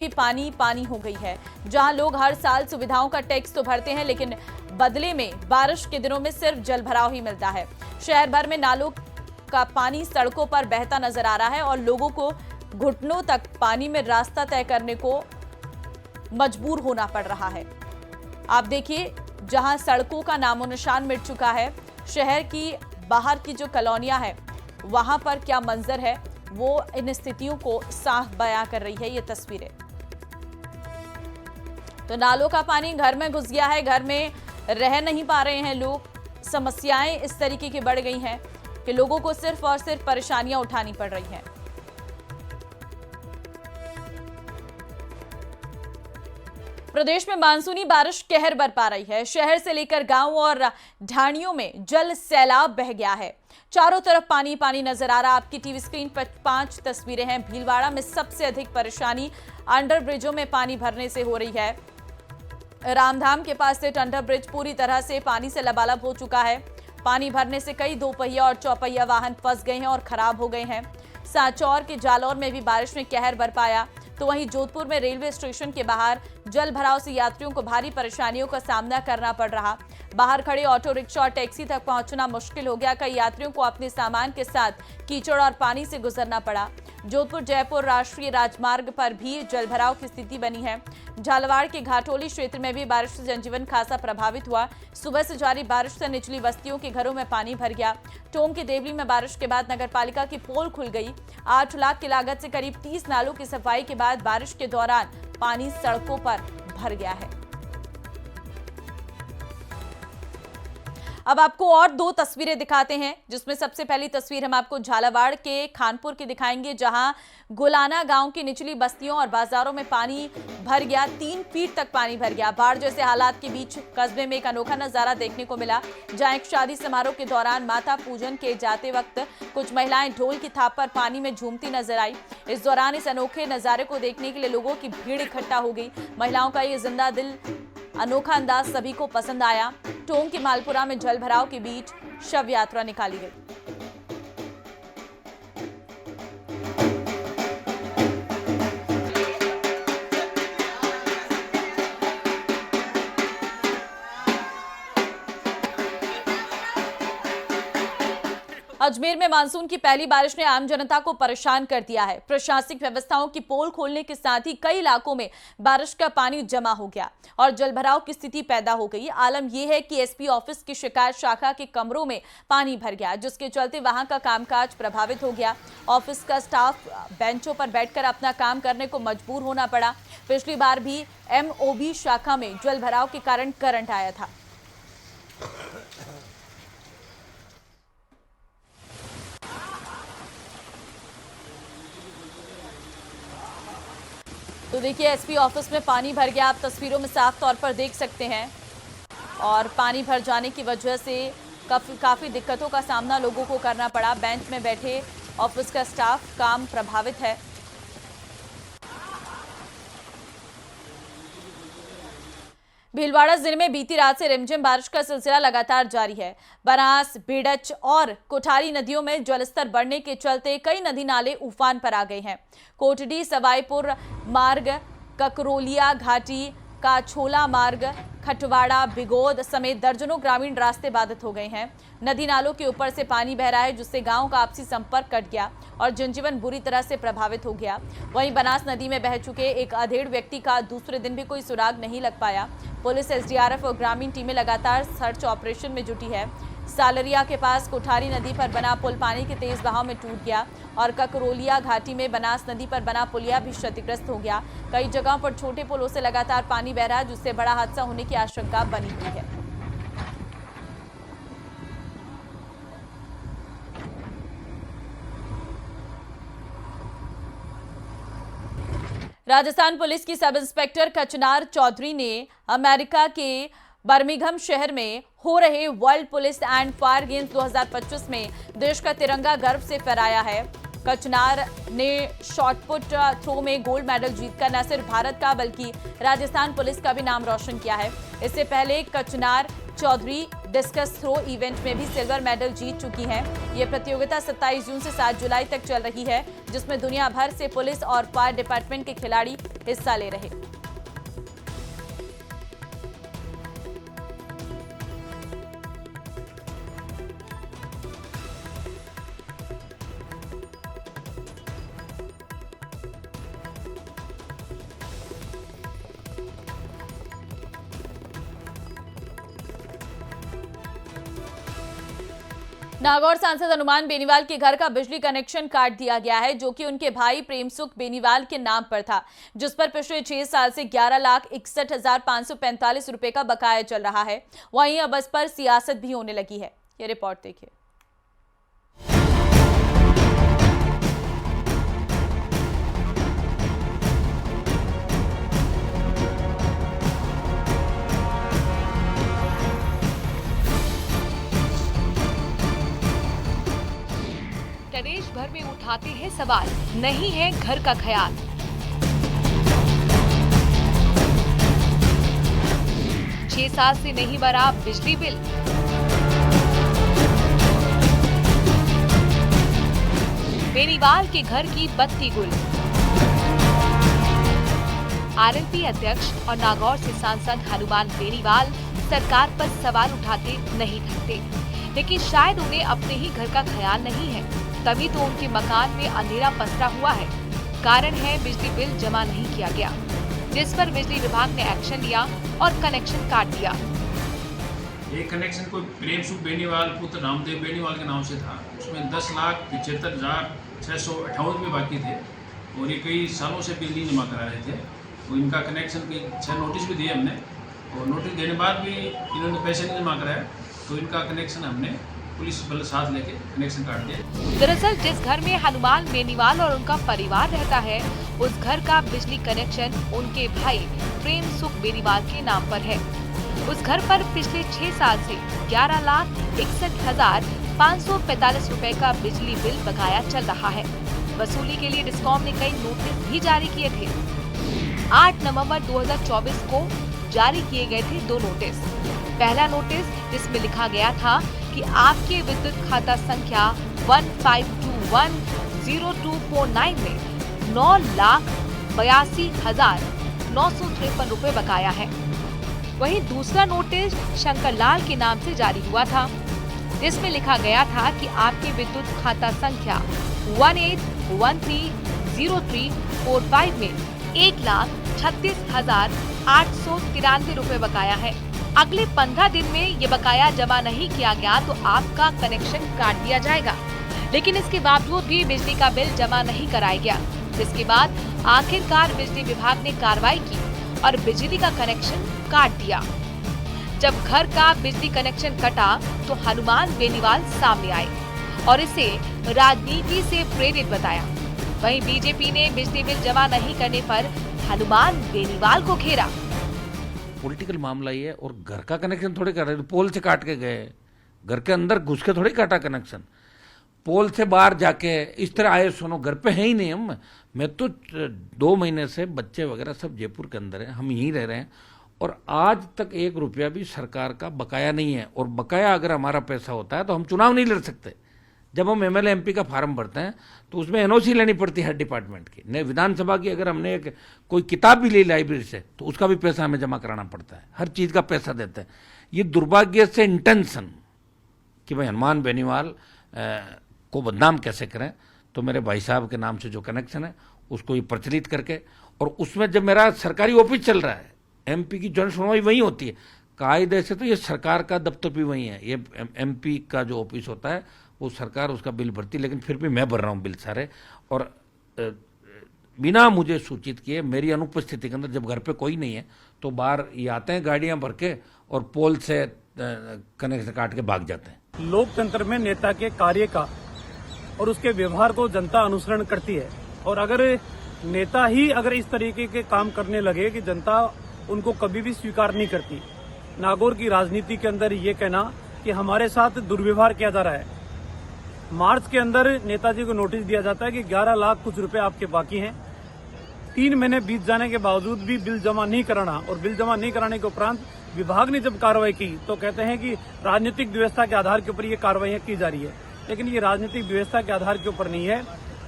कि पानी पानी हो गई है। जहां लोग हर साल सुविधाओं का टैक्स तो भरते हैं, लेकिन बदले में बारिश के दिनों में सिर्फ जलभराव ही मिलता है। शहर भर में नालों का पानी सड़कों पर बहता नजर आ रहा है और लोगों को घुटनों तक पानी में रास्ता तय करने को मजबूर होना पड़ रहा है। आप देखिए, जहां सड़कों का नामो निशान मिट चुका है, शहर की बाहर की जो कॉलोनियां है वहां पर क्या मंजर है, वो इन स्थितियों को साफ बयां कर रही है ये तस्वीरें। तो नालों का पानी घर में घुस गया है, घर में रह नहीं पा रहे हैं लोग। समस्याएं इस तरीके की बढ़ गई हैं कि लोगों को सिर्फ और सिर्फ परेशानियां उठानी पड़ रही हैं। प्रदेश में मानसूनी बारिश कहर बरपा रही है। शहर से लेकर गांव और ढाणियों में जल सैलाब बह गया है। चारों तरफ पानी पानी नजर आ रहा। आपकी टीवी स्क्रीन पर 5 तस्वीरें हैं। भीलवाड़ा में सबसे अधिक परेशानी अंडर ब्रिजों में पानी भरने से हो रही है। रामधाम के पास स्थित अंडर ब्रिज पूरी तरह से पानी से लबालब हो चुका है। पानी भरने से कई दोपहिया और चौपहिया वाहन फंस गए हैं और खराब हो गए हैं। सांचौर के जालौर में भी बारिश ने कहर बरपाया। तो वहीं जोधपुर में रेलवे स्टेशन के बाहर जल भराव से यात्रियों को भारी परेशानियों का सामना करना पड़ रहा। बाहर खड़े ऑटो रिक्शा और टैक्सी तक पहुंचना मुश्किल हो गया। कई यात्रियों को अपने सामान के साथ कीचड़ और पानी से गुजरना पड़ा। जोधपुर जयपुर राष्ट्रीय राजमार्ग पर भी जलभराव की स्थिति बनी है। झालवाड़ के घाटोली क्षेत्र में भी बारिश से जनजीवन खासा प्रभावित हुआ। सुबह से जारी बारिश से निचली बस्तियों के घरों में पानी भर गया। टोंक के देवली में बारिश के बाद नगरपालिका की पोल खुल गई। 8 लाख की लागत से करीब 30 नालों की सफाई के बाद बारिश के दौरान पानी सड़कों पर भर गया है। अब आपको और 2 तस्वीरें दिखाते हैं, जिसमें सबसे पहली तस्वीर हम आपको झालावाड़ के खानपुर की दिखाएंगे, जहां गुलाना गांव की निचली बस्तियों और बाजारों में पानी भर गया। 3 फीट तक पानी भर गया। बाढ़ जैसे हालात के बीच कस्बे में एक अनोखा नजारा देखने को मिला, जहां एक शादी समारोह के दौरान माता पूजन के जाते वक्त कुछ महिलाएं ढोल की थाप पर पानी में झूमती नजर आई। इस दौरान इस अनोखे नजारे को देखने के लिए लोगों की भीड़ इकट्ठा हो गई। महिलाओं का ये जिंदा दिल अनोखा अंदाज सभी को पसंद आया। टोंक के मालपुरा में जल भराव के बीच शव यात्रा निकाली गई। अजमेर में मानसून की पहली बारिश ने आम जनता को परेशान कर दिया है। प्रशासनिक व्यवस्थाओं की पोल खोलने के साथ ही कई इलाकों में बारिश का पानी जमा हो गया और जलभराव की स्थिति पैदा हो गई। आलम यह है कि एसपी ऑफिस की शिकायत शाखा के कमरों में पानी भर गया, जिसके चलते वहां का कामकाज प्रभावित हो गया। ऑफिस का स्टाफ बेंचों पर बैठकर अपना काम करने को मजबूर होना पड़ा। पिछली बार भी एमओबी शाखा में जलभराव के कारण करंट आया था। तो देखिए, एसपी ऑफिस में पानी भर गया। आप तस्वीरों में साफ तौर पर देख सकते हैं और पानी भर जाने की वजह से काफी दिक्कतों का सामना लोगों को करना पड़ा। बेंच में बैठे ऑफिस का स्टाफ, काम प्रभावित है। भीलवाड़ा जिले में बीती रात से रिमझिम बारिश का सिलसिला लगातार जारी है। बनास, बेड़च और कोठारी नदियों में जलस्तर बढ़ने के चलते कई नदी नाले उफान पर आ गए हैं। कोटडी सवाईपुर मार्ग, ककरोलिया घाटी का छोला मार्ग, खटवाड़ा, बिगोद समेत दर्जनों ग्रामीण रास्ते बाधित हो गए हैं। नदी नालों के ऊपर से पानी बह रहा है, जिससे गांव का आपसी संपर्क कट गया और जनजीवन बुरी तरह से प्रभावित हो गया। वहीं बनास नदी में बह चुके एक अधेड़ व्यक्ति का दूसरे दिन भी कोई सुराग नहीं लग पाया। पुलिस, एसडीआरएफ और ग्रामीण टीमें लगातार सर्च ऑपरेशन में जुटी है। सालरिया के पास कोठारी नदी पर बना पुल पानी के तेज बहाव में टूट गया और ककरोलिया घाटी में बनास नदी पर बना पुलिया भी क्षतिग्रस्त हो गया। कई जगहों पर छोटे पुलों से लगातार पानी बह रहा है, जिससे बड़ा हादसा होने की आशंका बनी हुई है। राजस्थान पुलिस की सब इंस्पेक्टर कचनार चौधरी ने अमेरिका के बर्मिंघम शहर में हो रहे world police and fire games 2025 में देश का तिरंगा गर्व से फहराया है। कचनार ने शॉटपुट थ्रो में गोल्ड मेडल जीतकर न सिर्फ भारत का बल्कि राजस्थान पुलिस का भी नाम रोशन किया है। इससे पहले कचनार चौधरी डिस्कस थ्रो इवेंट में भी सिल्वर मेडल जीत चुकी हैं। ये प्रतियोगिता 27 जून से 7 जुलाई तक चल रही है, जिसमें दुनिया भर से पुलिस और फायर डिपार्टमेंट के खिलाड़ी हिस्सा ले रहे। नागौर सांसद हनुमान बेनीवाल के घर का बिजली कनेक्शन काट दिया गया है, जो कि उनके भाई प्रेमसुख बेनीवाल के नाम पर था, जिस पर पिछले 6 साल से 11,61,545 रुपए का बकाया चल रहा है। वहीं अब इस पर सियासत भी होने लगी है। ये रिपोर्ट देखिए। प्रदेश भर में उठाते हैं सवाल, नहीं है घर का ख्याल। छह साल से नहीं भरा बिजली बिल। बेनीवाल के घर की बत्ती गुल। आरएलपी अध्यक्ष और नागौर से सांसद हनुमान बेनीवाल सरकार पर सवाल उठाते नहीं थकते, लेकिन शायद उन्हें अपने ही घर का ख्याल नहीं है, तभी तो उनके मकान में अंधेरा पसरा हुआ है। कारण है बिजली बिल जमा नहीं किया गया, जिस पर बिजली विभाग ने एक्शन लिया और कनेक्शन काट दिया। एक कनेक्शन कोई प्रेमसुख बेनीवाल पुत्र रामदेव बेनीवाल के नाम से था, उसमें 10,75,658 रुपये बाकी थे और ये कई सालों से बिल नहीं जमा करा रहे थे। तो इनका कनेक्शन की 6 नोटिस भी दिए हमने, और नोटिस देने बाद भी इन्होंने पैसे नहीं जमा कराया, तो इनका कनेक्शन हमने पुलिस बल साथ लेके कनेक्शन काट दिया। दरअसल जिस घर में हनुमान बेनीवाल और उनका परिवार रहता है, उस घर का बिजली कनेक्शन उनके भाई प्रेमसुख बेनीवाल के नाम पर है। उस घर पर पिछले 6 साल से 11,61,545 रुपए का बिजली बिल बकाया चल रहा है। वसूली के लिए डिस्कॉम ने कई नोटिस भी जारी किए थे। 8 नवंबर 2024 को जारी किए गए थे 2 नोटिस। पहला नोटिस जिसमें लिखा गया था कि आपके विद्युत खाता संख्या 15210249 में 9,82,953 रुपए बकाया है। वहीं दूसरा नोटिस शंकर लाल के नाम से जारी हुआ था, जिसमें लिखा गया था कि आपके विद्युत खाता संख्या 18130345 में 1,36,893 रुपए बकाया है। अगले 15 दिन में ये बकाया जमा नहीं किया गया तो आपका कनेक्शन काट दिया जाएगा, लेकिन इसके बावजूद भी बिजली का बिल जमा नहीं कराया गया, जिसके बाद आखिरकार बिजली विभाग ने कार्रवाई की और बिजली का कनेक्शन काट दिया। जब घर का बिजली कनेक्शन कटा तो हनुमान बेनीवाल सामने आए और इसे राजनीति से प्रेरित बताया। वहीं बीजेपी ने बिजली बिल जमा नहीं करने पर हनुमान बेनीवाल को घेरा। पॉलिटिकल मामला ये है, और घर का कनेक्शन थोड़े कर रहे, पोल से काट के गए, घर के अंदर घुस के थोड़ी काटा कनेक्शन, पोल से बाहर जाके इस तरह आए सुनो, घर पे है ही नहीं हम। मैं तो 2 महीने से बच्चे वगैरह सब जयपुर के अंदर हैं, हम यहीं रह रहे हैं, और आज तक 1 रुपया भी सरकार का बकाया नहीं है। और बकाया अगर हमारा पैसा होता है तो हम चुनाव नहीं लड़ सकते। जब हम एमएलए एमपी का फार्म भरते हैं तो उसमें एनओसी लेनी पड़ती है हर डिपार्टमेंट की। नहीं, विधानसभा की अगर हमने कोई किताब भी ली लाइब्रेरी से तो उसका भी पैसा हमें जमा कराना पड़ता है, हर चीज़ का पैसा देते हैं। ये दुर्भाग्य से इंटेंशन कि भाई हनुमान बेनीवाल को बदनाम कैसे करें, तो मेरे भाई साहब के नाम से जो कनेक्शन है उसको ये प्रचलित करके, और उसमें जब मेरा सरकारी ऑफिस चल रहा है, एमपी की जन सुनवाई वहीं होती है, कायदे से तो ये सरकार का दफ्तर भी वहीं है। ये एमपी का जो ऑफिस होता है वो सरकार उसका बिल भरती, लेकिन फिर भी मैं भर रहा हूँ बिल सारे, और बिना मुझे सूचित किए मेरी अनुपस्थिति के अंदर, जब घर पे कोई नहीं है तो बाहर ये आते हैं गाड़ियां भर के और पोल से कनेक्शन काट के भाग जाते हैं। लोकतंत्र में नेता के कार्य का और उसके व्यवहार को जनता अनुसरण करती है, और अगर नेता ही अगर इस तरीके के काम करने लगे कि जनता उनको कभी भी स्वीकार नहीं करती। नागौर की राजनीति के अंदर ये कहना कि हमारे साथ दुर्व्यवहार किया जा रहा है। मार्च के अंदर नेताजी को नोटिस दिया जाता है कि 11 लाख कुछ रुपए आपके बाकी हैं। 3 महीने बीत जाने के बावजूद भी बिल जमा नहीं कराना, और बिल जमा नहीं कराने के उपरांत विभाग ने जब कार्रवाई की तो कहते हैं कि राजनीतिक व्यवस्था के आधार के ऊपर ये कार्रवाइयां की जा रही है, लेकिन ये राजनीतिक व्यवस्था के आधार के ऊपर नहीं है।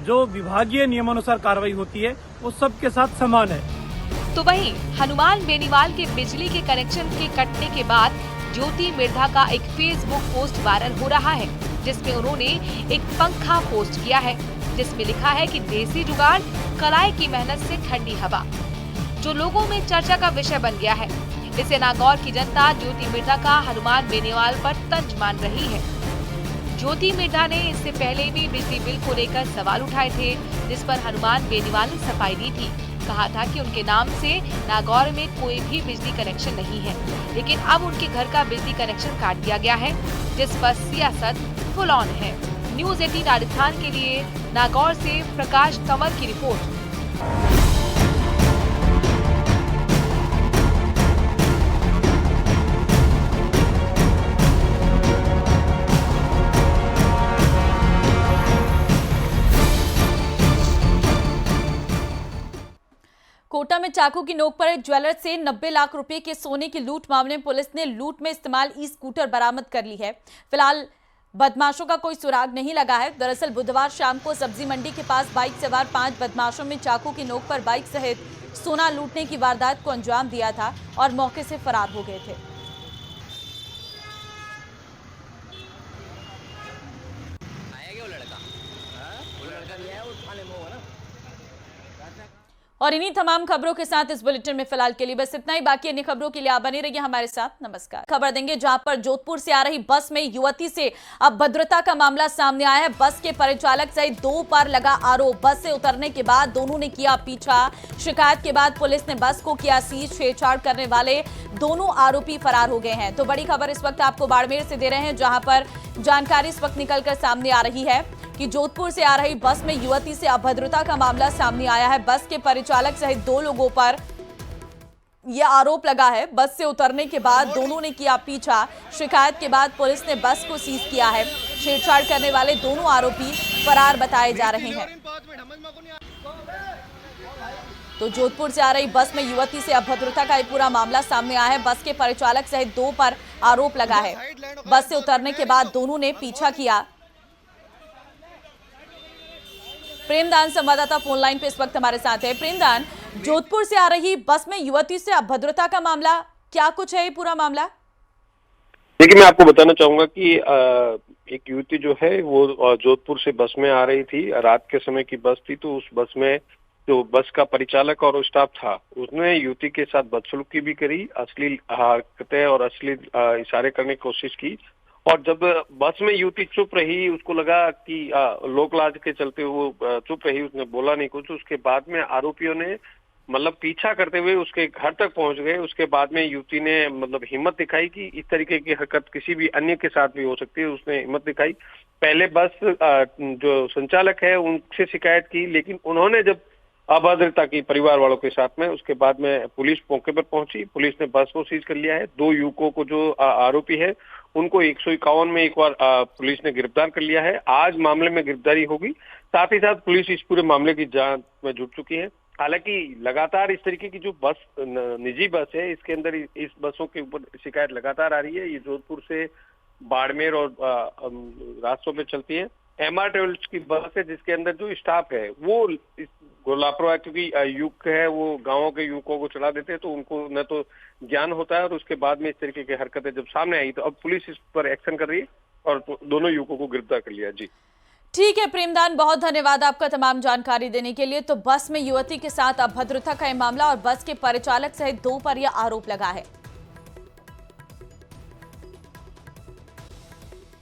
जो विभागीय नियमानुसार कार्रवाई होती है वो सबके साथ समान है। तो वहीं हनुमान बेनीवाल के बिजली के कनेक्शन के कटने के बाद ज्योति मिर्धा का एक फेसबुक पोस्ट वायरल हो रहा है, जिसमें उन्होंने एक पंखा पोस्ट किया है, जिसमें लिखा है कि देसी जुगाड़, कलाई की मेहनत से ठंडी हवा, जो लोगों में चर्चा का विषय बन गया है। इसे नागौर की जनता ज्योति मिर्धा का हनुमान बेनीवाल पर तंज मान रही है। ज्योति मिर्धा ने इससे पहले भी बिजली बिल को लेकर सवाल उठाए थे, जिस पर हनुमान बेनीवाल ने सफाई दी थी। कहा था कि उनके नाम से नागौर में कोई भी बिजली कनेक्शन नहीं है, लेकिन अब उनके घर का बिजली कनेक्शन काट दिया गया है, जिस पर सियासत फुल ऑन है। न्यूज़ 18 राजस्थान के लिए नागौर से प्रकाश कंवर की रिपोर्ट। कोटा में चाकू की नोक पर एक ज्वेलर से 90 लाख रुपए के सोने की लूट मामले में पुलिस ने लूट में इस्तेमाल ई स्कूटर बरामद कर ली है। फिलहाल बदमाशों का कोई सुराग नहीं लगा है। दरअसल बुधवार शाम को सब्जी मंडी के पास बाइक सवार 5 बदमाशों में चाकू की नोक पर बाइक सहित सोना लूटने की वारदात को अंजाम दिया था और मौके से फरार हो गए थे। और इन्हीं तमाम खबरों के साथ इस बुलेटिन में फिलहाल के लिए बस इतना ही। बाकी अन्य खबरों के लिए आप बने रहिए हमारे साथ। नमस्कार। खबर देंगे जहां पर जोधपुर से आ रही बस में युवती से अभद्रता का मामला सामने आया है। बस के परिचालक सहित 2 पर लगा आरोप। बस से उतरने के बाद दोनों ने किया पीछा। शिकायत के बाद पुलिस ने बस को किया सीज। छेड़छाड़ करने वाले दोनों आरोपी फरार हो गए हैं। तो बड़ी खबर इस वक्त आपको बाड़मेर से दे रहे हैं, जहां पर जानकारी इस वक्त निकलकर सामने आ रही है कि जोधपुर से आ रही बस में युवती से अभद्रता का मामला सामने आया है। बस के परिचालक सहित 2 लोगों पर यह आरोप लगा है। बस से उतरने के बाद दोनों ने किया पीछा। शिकायत के बाद पुलिस ने बस को सीज किया है। छेड़छाड़ करने वाले दोनों आरोपी फरार बताए जा रहे हैं। तो जोधपुर से आ रही बस में युवती से अभद्रता का एक पूरा मामला सामने आया है। बस के परिचालक सहित 2 पर आरोप लगा है। बस से उतरने के बाद दोनों ने पीछा किया। प्रेमदान संवाददाता फोन लाइन पे इस वक्त हमारे साथ है। प्रेमदान, जोधपुर से आ रही बस में युवती से अभद्रता का मामला, क्या कुछ है ये पूरा मामला? देखिए, मैं आपको बताना चाहूंगा कि एक युवती जो है वो जोधपुर से बस में आ रही थी। रात के समय की बस थी, तो उस बस में जो बस का परिचालक और स्टाफ था, उसने युवती के साथ बदसलूकी भी करी, अश्लील हरकतें और अश्लील इशारे करने की कोशिश की। और जब बस में युवती चुप रही, उसको लगा कि लोक लाज के चलते वो चुप रही, उसने बोला नहीं कुछ। उसके बाद में आरोपियों ने मतलब पीछा करते हुए उसके घर तक पहुंच गए। उसके बाद में युवती ने मतलब हिम्मत दिखाई कि इस तरीके की हरकत किसी भी अन्य के साथ भी हो सकती है। उसने हिम्मत दिखाई। पहले बस जो संचालक है उनसे शिकायत की, लेकिन उन्होंने जब अभद्रता की परिवार वालों के साथ में, उसके बाद में पुलिस मौके पर पहुंची। पुलिस ने बस को सीज कर लिया है। 2 युवकों को जो आरोपी है उनको 151 में एक बार पुलिस ने गिरफ्तार कर लिया है। आज मामले में गिरफ्तारी होगी। साथ ही साथ पुलिस इस पूरे मामले की जांच में जुट चुकी है। हालांकि लगातार इस तरीके की जो बस निजी बस है, इसके अंदर इस बसों के ऊपर शिकायत लगातार आ रही है। ये जोधपुर से बाड़मेर और रास्तों पे चलती है। MR ट्रेवल्स की बस है, जिसके अंदर जो स्टाफ है वो लापरवाह, क्योंकि युवक है वो गांवों के युवकों को चढ़ा देते हैं, तो उनको न तो ज्ञान होता है। और उसके बाद में इस तरीके की हरकतें जब सामने आई, तो अब पुलिस इस पर एक्शन कर रही है और दोनों युवकों को गिरफ्तार कर लिया। जी ठीक है प्रेमदान, बहुत धन्यवाद आपका तमाम जानकारी देने के लिए। तो बस में युवती के साथ अभद्रता का यह मामला और बस के परिचालक सहित 2 पर यह आरोप लगा है।